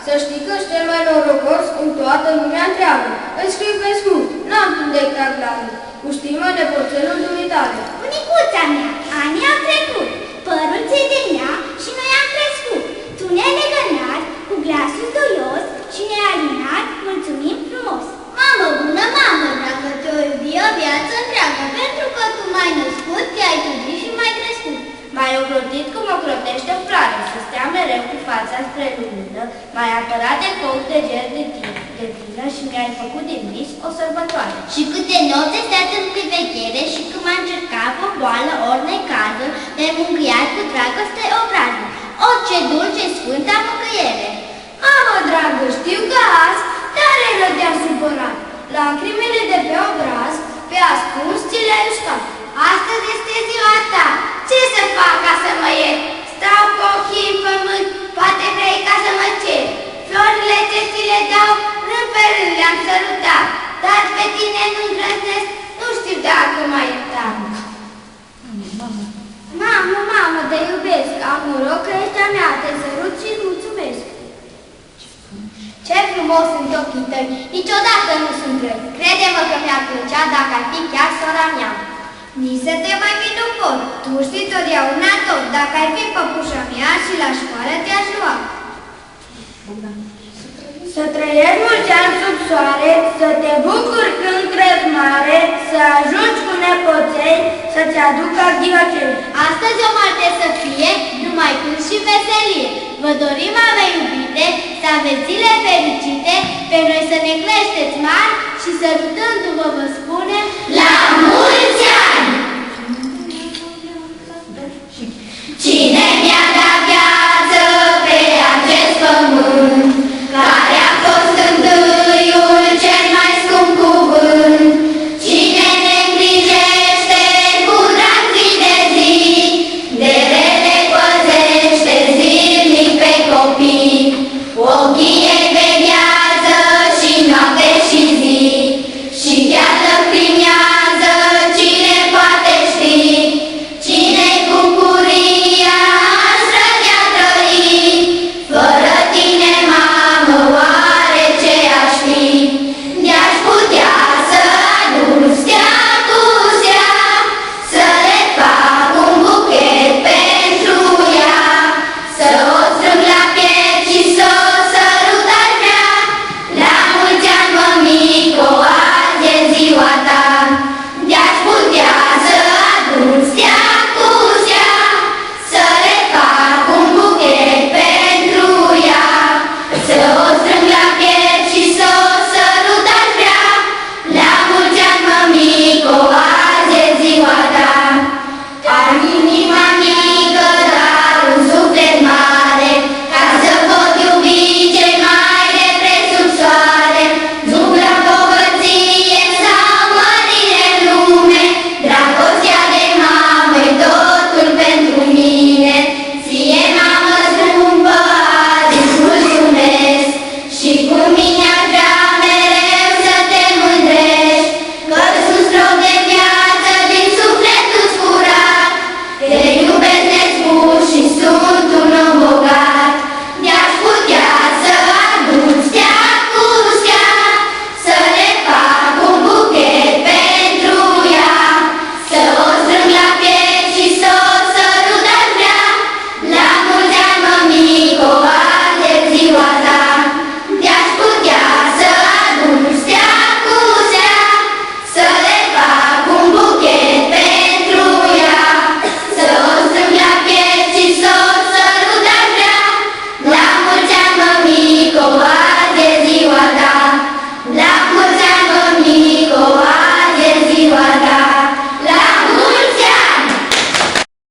Să știi că ești cel mai norocos în toată lumea întreagă. Îți scriu pe scurt, n-am tu de clar. Cu stimă nepoțelul dumitare. Bunicuța mea, anii au trecut, părul ți-e de nea și noi am crescut. Tu ne-ai legănat cu glasul duios și ne-ai alinat, mulțumim frumos. Mamă bună, M-ai apărat de foc de ger de tine și mi-ai făcut din vis o sărbătoare. Și câte note stat în priveghere și când m-a încercat o boală ori necază, mi-ai mângâiat cu dragoste obrază. Orice dulce sfânta mângâiere. Mamă dragă, știu că azi tare rău te-a supărat. Lacrimile de pe obraz, pe ascuns ți le-ai uscat. Astăzi este ziua ta. Ce să fac ca să mă iert? Stau cu ochii în pământ, poate vrei ca să mă cer. Florile ce ți le dau, rând pe rând le-am sărutat. Dar pe tine nu îndrăznesc, nu știu dacă m-ai iertat. Mamă, te iubesc, am noroc că ești a mea, te sărut și-ți mulțumesc. Ce frumos sunt ochii tăi, niciodată nu sunt răi. Crede-mă că mi-ar plăcea dacă ar fi chiar sora mea. Nici să te mai mi nu pot, tu știi totdeauna tot. Dacă ai fi păpușa mea și la școală te-aș lua. Să trăiești mulți ani sub soare, să te bucuri când crezi mare, să ajungi cu nepoței, să-ți aducă ghiocei. Astăzi o moarte să fie, numai plâns și veselie. Vă dorim, mame iubite, să aveți zile fericite, pe noi să ne creșteți mari și sărutându-vă vă spunem la